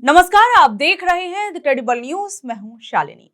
नमस्कार, आप देख रहे हैं द क्रेडिबल न्यूज। मैं हूं शालिनी।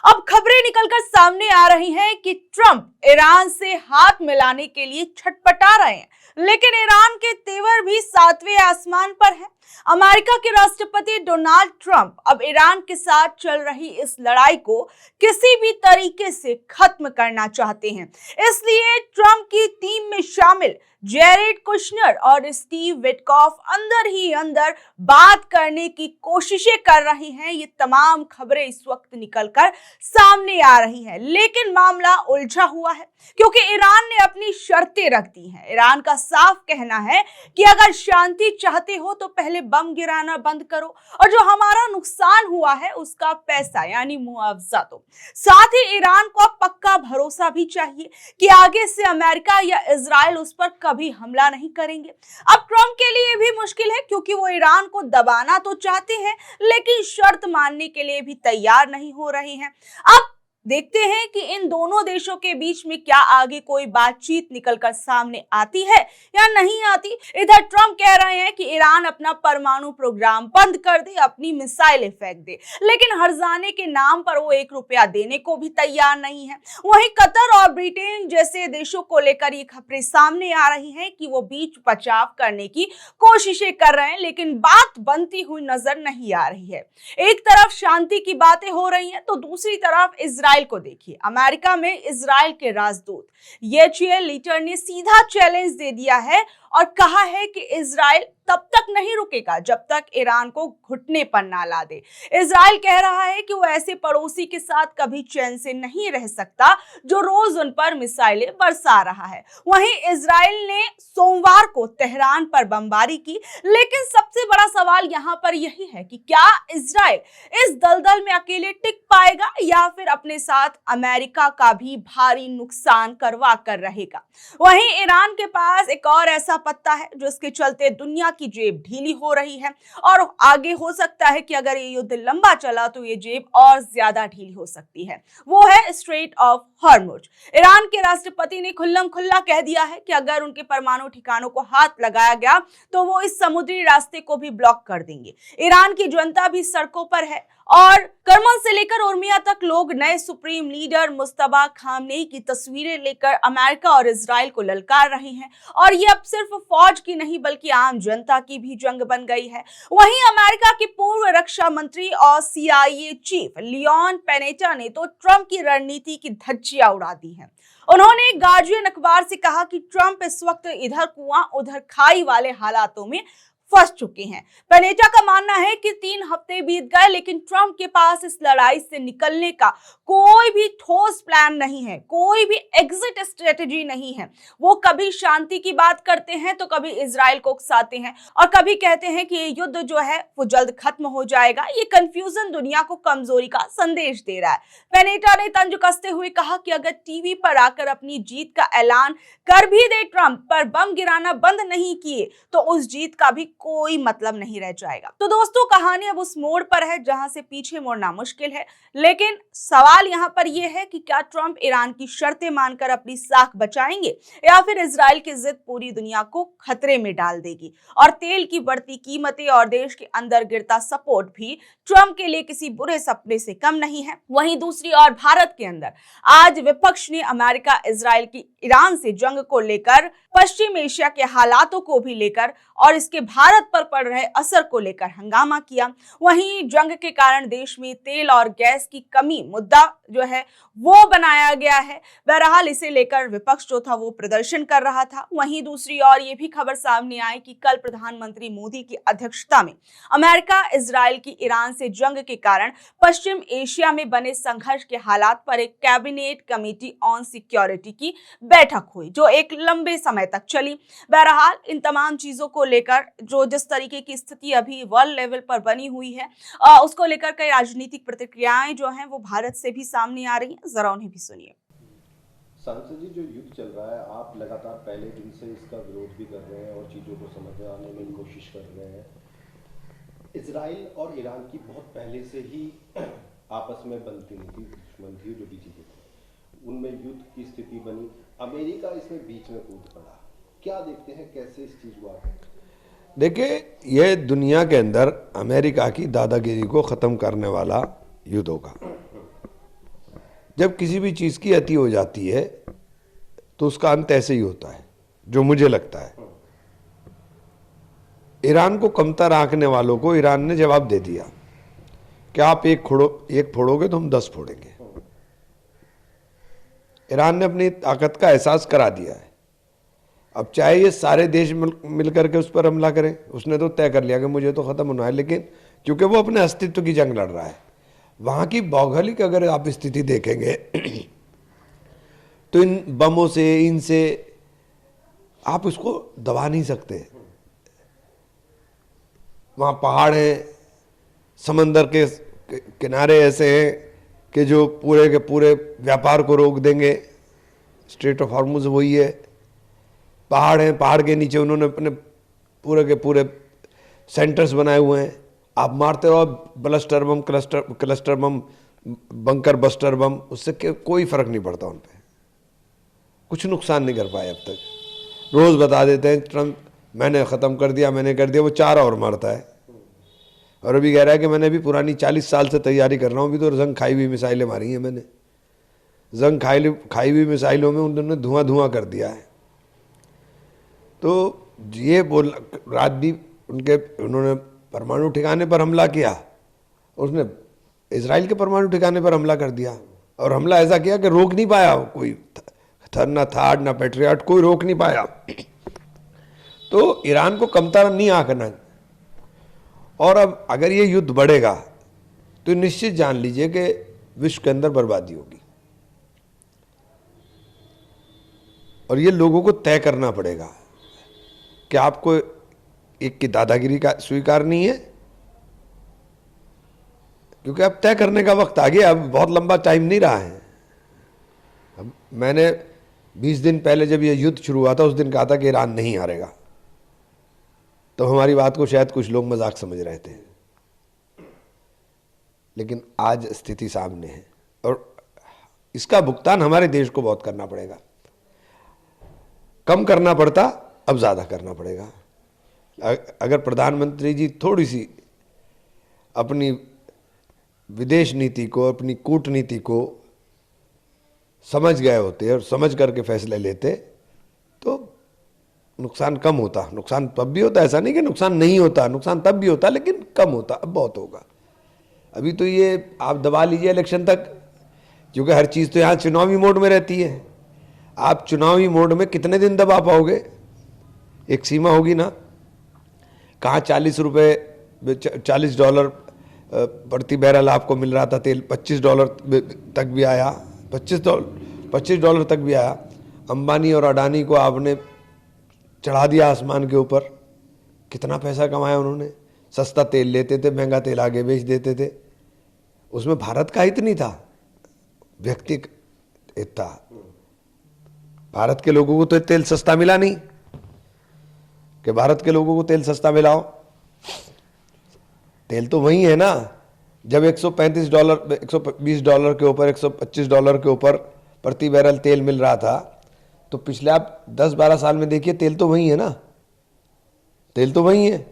अब खबरें निकलकर सामने आ रही हैं कि ट्रंप ईरान से हाथ मिलाने के लिए छटपटा रहे हैं, लेकिन ईरान के तेवर भी सातवें आसमान पर है। अमेरिका के राष्ट्रपति डोनाल्ड ट्रंप अब ईरान के साथ चल रही इस लड़ाई को किसी भी तरीके से खत्म करना चाहते हैं। इसलिए ट्रंप की टीम में शामिल जेरेड कुशनर और स्टीव विटकॉफ अंदर ही अंदर बात करने की कोशिशें कर रही हैं। ये तमाम खबरें इस वक्त निकलकर सामने आ रही हैं, लेकिन मामला उलझा हुआ है क्योंकि ईरान ने अपनी शर्तें रख दी हैं। ईरान का साफ कहना है कि अगर शांति चाहते हो तो पहले बम गिराना बंद करो और जो हमारा नुकसान हुआ है उसका पैसा यानी मुआवजा दो। साथ ही ईरान को अब पक्का भरोसा भी चाहिए कि आगे से अमेरिका या इजराइल उस पर कभी हमला नहीं करेंगे। अब ट्रंप के लिए भी मुश्किल है क्योंकि वो ईरान को दबाना तो चाहते हैं, लेकिन शर्त मानने के लिए भी तैयार नहीं हो रहे हैं। अब देखते हैं कि इन दोनों देशों के बीच में क्या आगे कोई बातचीत निकलकर सामने आती है या नहीं आती। इधर ट्रंप कह रहे हैं कि ईरान अपना परमाणु प्रोग्राम बंद कर दे, अपनी मिसाइलें फेंक दे, लेकिन हर्जाने के नाम पर वो 1 रुपया देने को भी तैयार नहीं है। वहीं कतर और ब्रिटेन जैसे देशों को लेकर ये खबरें सामने आ रही हैं कि वो बीच बचाव करने की कोशिशें कर रहे हैं, लेकिन बात बनती हुई नजर नहीं आ रही है। एक तरफ शांति की बातें हो रही हैं तो दूसरी तरफ इजराइल को देखिए। अमेरिका में इजराइल के राजदूत येचिएल लीटर ने सीधा चैलेंज दे दिया है और कहा है कि इजराइल तब तक नहीं रुकेगा जब तक ईरान को घुटने पर ना ला दे। इजराइल कह रहा है कि वो ऐसे पड़ोसी के साथ कभी चैन से नहीं रह सकता जो रोज उन पर मिसाइलें बरसा रहा है। वहीं इजराइल ने सोमवार को तेहरान पर बमबारी की, लेकिन सबसे बड़ा सवाल यहाँ पर यही है कि क्या इजराइल इस दलदल में अकेले टिक पाएगा या फिर अपने साथ अमेरिका का भी भारी नुकसान करवा कर रहेगा। वहीं ईरान के पास एक और ऐसा पत्ता है जिसके चलते दुनिया की जेब ढीली हो रही है और आगे हो सकता है कि अगर ये युद्ध लंबा चला तो ये जेब और ज्यादा ढीली हो सकती है। वो है स्ट्रेट ऑफ हॉर्मुज। ईरान के राष्ट्रपति ने खुल्लम खुल्ला कह दिया है कि अगर उनके परमाणु ठिकानों को हाथ लगाया गया तो वो इस समुद्री रास्ते को भी ब्लॉक कर देंगे। ईरान की जनता भी सड़कों पर है और करमन से लेकर उर्मिया तक लोग नए सुप्रीम लीडर मुस्तफा खामनेई की तस्वीरें लेकर अमेरिका और इजराइल को ललकार रहे हैं और ये अब सिर्फ फौज की नहीं बल्कि आम जनता की भी जंग बन गई है। वहीं अमेरिका के पूर्व रक्षा मंत्री और CIA चीफ लियोन पेनेटा ने तो ट्रंप की रणनीति की धज्जियां उड़ा दी हैं। उन्होंने गार्जियन अखबार से कहा कि ट्रंप इस वक्त इधर कुआं उधर खाई वाले हालातों में फंस चुके हैं। पेनेटा का मानना है कि 3 हफ्ते बीत गए लेकिन ट्रंप के पास इस लड़ाई से निकलने का कोई भी ठोस प्लान नहीं है, कोई भी एग्जिट स्ट्रेटजी नहीं है। वो कभी शांति की बात करते हैं तो कभी इजराइल को उकसाते हैं और कभी कहते हैं कि ये युद्ध जो है वो जल्द खत्म हो जाएगा। ये कंफ्यूजन दुनिया को कमजोरी का संदेश दे रहा है। पेनेटा ने तंज कसते हुए कहा कि अगर टीवी पर आकर अपनी जीत का ऐलान कर भी दे ट्रंप, पर बम गिराना बंद नहीं किए तो उस जीत का भी कोई मतलब नहीं रह जाएगा। तो दोस्तों, कहानी अब उस मोड़ पर है जहां से पीछे मुड़ना मुश्किल है, लेकिन सवाल यहां पर यह है कि क्या ट्रंप ईरान की शर्तें मानकर अपनी साख बचाएंगे या फिर इजराइल की जिद पूरी दुनिया को खतरे में डाल देगी। और तेल की बढ़ती कीमतें और देश के अंदर गिरता सपोर्ट भी ट्रंप के लिए किसी बुरे सपने से कम नहीं है। वहीं दूसरी ओर भारत के अंदर आज विपक्ष ने अमेरिका इजराइल की ईरान से जंग को लेकर, पश्चिम एशिया के हालातों को भी लेकर और इसके भारत पर पड़ रहे असर को लेकर हंगामा किया। वहीं जंग के कारण देश में तेल और गैस की कमी मुद्दा जो है वो बनाया गया है। बहरहाल इसे लेकर विपक्ष जो था वो प्रदर्शन कर रहा था। वहीं दूसरी ओर ये भी खबर सामने आई कि कल प्रधानमंत्री मोदी की अध्यक्षता में अमेरिका इजराइल की ईरान से जंग के कारण पश्चिम एशिया में बने संघर्ष के हालात पर एक कैबिनेट कमेटी ऑन सिक्योरिटी की बैठक हुई जो एक लंबे समय तक चली। बहरहाल इन तमाम चीजों को लेकर जो जिस तरीके की स्थिति अभी वर्ल्ड लेवल पर बनी हुई है उसको लेकर कई राजनीतिक प्रतिक्रियाएं जो हैं वो भारत से भी सामने आ रही हैं। जरा उन्हें भी सुनिए। सांसद जी, जो युद्ध चल रहा है, आप लगातार पहले दिन से इसका विरोध भी कर रहे हैं और चीज़ों को समझाने में कोशिश कर रहे हैं। इजराइल और ईरान की बहुत पहले से ही आपस में बनती नहीं थी, दुश्मन थी जो भी चीज़ें थी, उनमें युद्ध की स्थिति बनी। अमेरिका इसमें बीच में कूद पड़ा। क्या देखते हैं, कैसे इस चीज़ को आगे? देखिए, यह दुनिया के अंदर अमेरिका की दादागिरी को ख़त्म करने वाला युद्ध होगा। जब किसी भी चीज़ की अति हो जाती है तो उसका अंत ऐसे ही होता है, जो मुझे लगता है। ईरान को कमतर आंकने वालों को ईरान ने जवाब दे दिया कि आप एक फोड़ोगे तो हम 10 फोड़ेंगे। ईरान ने अपनी ताकत का एहसास करा दिया है। अब चाहे ये सारे देश मिलकर के उस पर हमला करें, उसने तो तय कर लिया कि मुझे तो ख़त्म होना है, लेकिन क्योंकि वो अपने अस्तित्व की जंग लड़ रहा है। वहाँ की भौगोलिक अगर आप स्थिति देखेंगे तो इन बमों से, इनसे आप उसको दबा नहीं सकते। वहाँ पहाड़ हैं, समंदर के किनारे ऐसे हैं कि जो पूरे के पूरे व्यापार को रोक देंगे। स्ट्रेट ऑफ हॉर्मुज़ वही है। पहाड़ हैं, पहाड़ के नीचे उन्होंने अपने पूरे के पूरे सेंटर्स बनाए हुए हैं। आप मारते रहो blaster bomb, cluster bomb, bunker buster bomb, उससे कोई फ़र्क नहीं पड़ता उन पर। कुछ नुकसान नहीं कर पाए अब तक। रोज़ बता देते हैं ट्रंप मैंने ख़त्म कर दिया, मैंने कर दिया, वो 4 और मारता है। और अभी कह रहा है कि मैंने भी पुरानी 40 साल से तैयारी कर रहा हूँ, अभी तो जंग खाई हुई मिसाइलें मारी हैं मैंने। जंग खाई हुई मिसाइलों में उन्होंने धुआं कर दिया है। तो ये बोल रात भी उन्होंने परमाणु ठिकाने पर हमला किया, उसने इजराइल के परमाणु ठिकाने पर हमला कर दिया। और हमला ऐसा किया कि रोक नहीं पाया कोई, ना थाड ना पैट्रियट, कोई रोक नहीं पाया। तो ईरान को कमतर नहीं आंकना। और अब अगर ये युद्ध बढ़ेगा तो निश्चित जान लीजिए कि विश्व के अंदर बर्बादी होगी। और ये लोगों को तय करना पड़ेगा कि आपको एक की दादागिरी का स्वीकार नहीं है, क्योंकि अब तय करने का वक्त आ गया। अब बहुत लंबा टाइम नहीं रहा है। अब मैंने 20 दिन पहले जब ये युद्ध शुरू हुआ था उस दिन कहा था कि ईरान नहीं हारेगा, तो हमारी बात को शायद कुछ लोग मजाक समझ रहे थे, लेकिन आज स्थिति सामने है और इसका भुगतान हमारे देश को बहुत करना पड़ेगा। कम करना पड़ता, अब ज़्यादा करना पड़ेगा। अगर प्रधानमंत्री जी थोड़ी सी अपनी विदेश नीति को, अपनी कूटनीति को समझ गए होते और समझ करके फैसले लेते तो नुकसान कम होता। नुकसान तब भी होता, ऐसा नहीं कि नुकसान नहीं होता, नुकसान तब भी होता, लेकिन कम होता। अब बहुत होगा। अभी तो ये आप दबा लीजिए इलेक्शन तक, क्योंकि हर चीज़ तो यहाँ चुनावी मोड में रहती है। आप चुनावी मोड में कितने दिन दबा पाओगे? एक सीमा होगी ना। कहाँ $40 प्रति बैरल आपको मिल रहा था तेल, $25 तक भी आया, $25 तक भी आया। अंबानी और अडानी को आपने चढ़ा दिया आसमान के ऊपर। कितना पैसा कमाया उन्होंने। सस्ता तेल लेते थे, महंगा तेल आगे बेच देते थे। उसमें भारत का हित नहीं था, व्यक्ति हित था। भारत के लोगों को तो तेल सस्ता मिला नहीं कि भारत के लोगों को तेल सस्ता मिलाओ। तेल तो वही है ना। जब $135, $120 के ऊपर, $125 के ऊपर प्रति बैरल तेल मिल रहा था, तो पिछले आप 10-12 साल में देखिए तेल तो वही है ना। तेल तो वही है।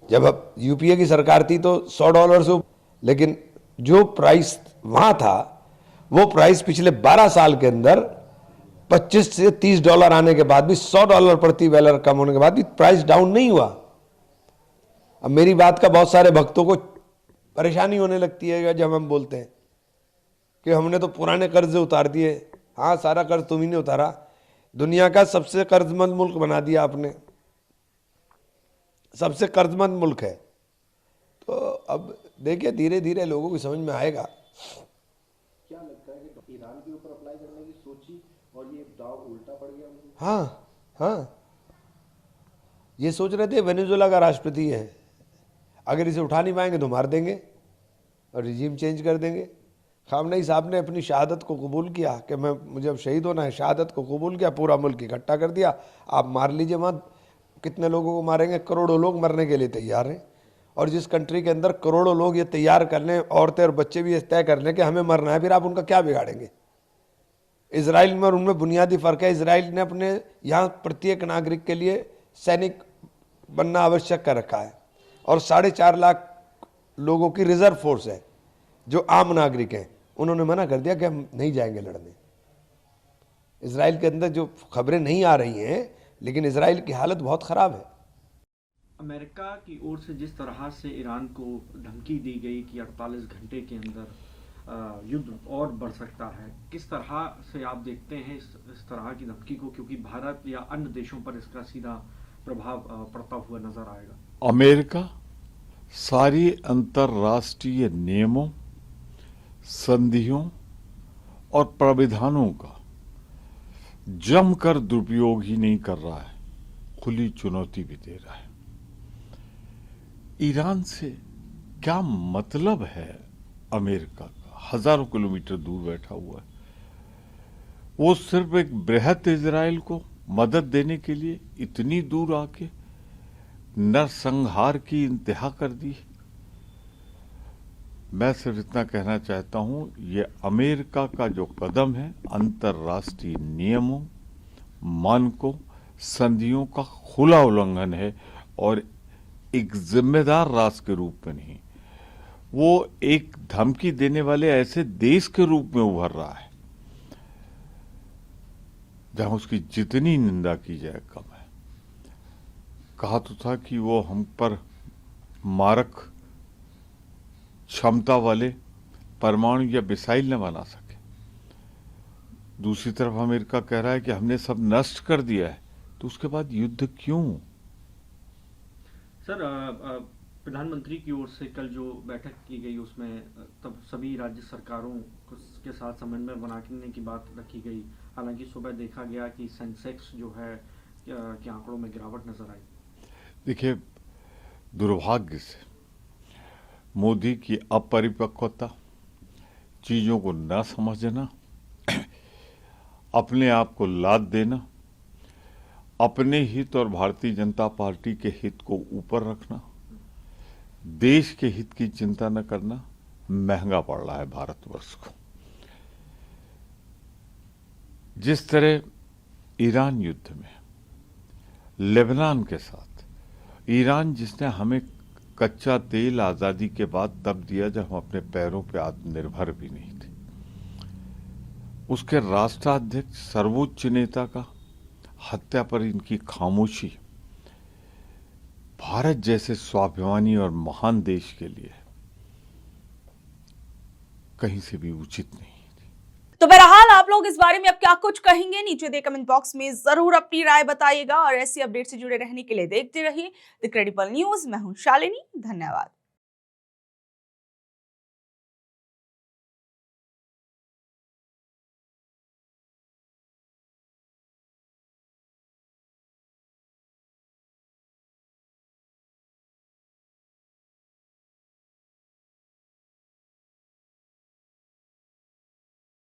जब अब यूपीए की सरकार थी तो $100 से, लेकिन जो प्राइस वहाँ था वो प्राइस पिछले 12 साल के अंदर $25 से $30 आने के बाद भी, $100 प्रति बैरल कम होने के बाद भी प्राइस डाउन नहीं हुआ। अब मेरी बात का बहुत सारे भक्तों को परेशानी होने लगती है जब हम बोलते हैं कि हमने तो पुराने कर्ज उतार दिए। हाँ, सारा कर्ज तुम ही ने उतारा। दुनिया का सबसे कर्जमंद मुल्क बना दिया आपने, सबसे कर्जमंद मुल्क है। तो अब देखिए धीरे धीरे लोगों को समझ में आएगा। क्या लगता है कि ईरान के ऊपर अप्लाई करने की सोची और ये दाव उल्टा पड़ गया उनको? हाँ, ये सोच रहे थे वेनेजुएला का राष्ट्रपति है, अगर इसे उठा नहीं पाएंगे तो मार देंगे और रिजीम चेंज कर देंगे। खामनेई साहब ने अपनी शहादत को कबूल किया कि मुझे अब शहीद होना है, शहादत को कबूल किया, पूरा मुल्क इकट्ठा कर दिया, आप मार लीजिए। वहाँ कितने लोगों को मारेंगे? करोड़ों लोग मरने के लिए तैयार हैं। और जिस कंट्री के अंदर करोड़ों लोग ये तैयार कर लें, औरतें और बच्चे भी ये तय कर लें कि हमें मरना है, फिर आप उनका क्या बिगाड़ेंगे? इसराइल में और उनमें बुनियादी फ़र्क है। इसराइल ने अपने यहाँ प्रत्येक नागरिक के लिए सैनिक बनना आवश्यक कर रखा है और 4.5 लाख लोगों की रिजर्व फोर्स है जो आम नागरिक हैं, उन्होंने मना कर दिया कि हम नहीं जाएंगे लड़ने। इजराइल के अंदर जो खबरें नहीं आ रही हैं, लेकिन इजराइल की हालत बहुत खराब है। अमेरिका की ओर से जिस तरह से ईरान को धमकी दी गई कि 48 घंटे के अंदर युद्ध और बढ़ सकता है, किस तरह से आप देखते हैं इस तरह की धमकी को, क्योंकि भारत या अन्य देशों पर इसका सीधा प्रभाव पड़ता हुआ नजर आएगा। अमेरिका सारी अंतर्राष्ट्रीय नियमों, संधियों और प्राविधानों का जमकर दुरुपयोग ही नहीं कर रहा है, खुली चुनौती भी दे रहा है। ईरान से क्या मतलब है अमेरिका का? हजारों किलोमीटर दूर बैठा हुआ है, वो सिर्फ एक बृहत इजराइल को मदद देने के लिए इतनी दूर आके नरसंहार की इंतहा कर दी। मैं सिर्फ इतना कहना चाहता हूं, ये अमेरिका का जो कदम है अंतर्राष्ट्रीय नियमों, मानकों, संधियों का खुला उल्लंघन है और एक जिम्मेदार राष्ट्र के रूप में नहीं, वो एक धमकी देने वाले ऐसे देश के रूप में उभर रहा है जहां उसकी जितनी निंदा की जाए कम है। कहा तो था कि वो हम पर मारक क्षमता वाले परमाणु या मिसाइल न बना सके। दूसरी तरफ अमेरिका कह रहा है कि हमने सब नष्ट कर दिया है, तो उसके बाद युद्ध क्यों? सर, प्रधानमंत्री की ओर से कल जो बैठक की गई उसमें तब सभी राज्य सरकारों के साथ समन्वय बनाने की बात रखी गई। हालांकि सुबह देखा गया कि सेंसेक्स जो है के आंकड़ों में गिरावट नजर आई। देखिए, दुर्भाग्य से मोदी की अपरिपक्वता, चीजों को न समझना, अपने आप को लाद देना, अपने हित और भारतीय जनता पार्टी के हित को ऊपर रखना, देश के हित की चिंता न करना महंगा पड़ रहा है भारतवर्ष को। जिस तरह ईरान युद्ध में लेबनान के साथ, ईरान जिसने हमें कच्चा तेल आजादी के बाद तब दिया जब हम अपने पैरों पे आत्मनिर्भर भी नहीं थे, उसके राष्ट्राध्यक्ष सर्वोच्च नेता का हत्या पर इनकी खामोशी भारत जैसे स्वाभिमानी और महान देश के लिए कहीं से भी उचित नहीं। तो बहरहाल आप लोग इस बारे में अब क्या कुछ कहेंगे, नीचे दे कमेंट बॉक्स में जरूर अपनी राय बताइएगा और ऐसी अपडेट से जुड़े रहने के लिए देखते रहिए द क्रेडिबल न्यूज। मैं हूं शालिनी, धन्यवाद।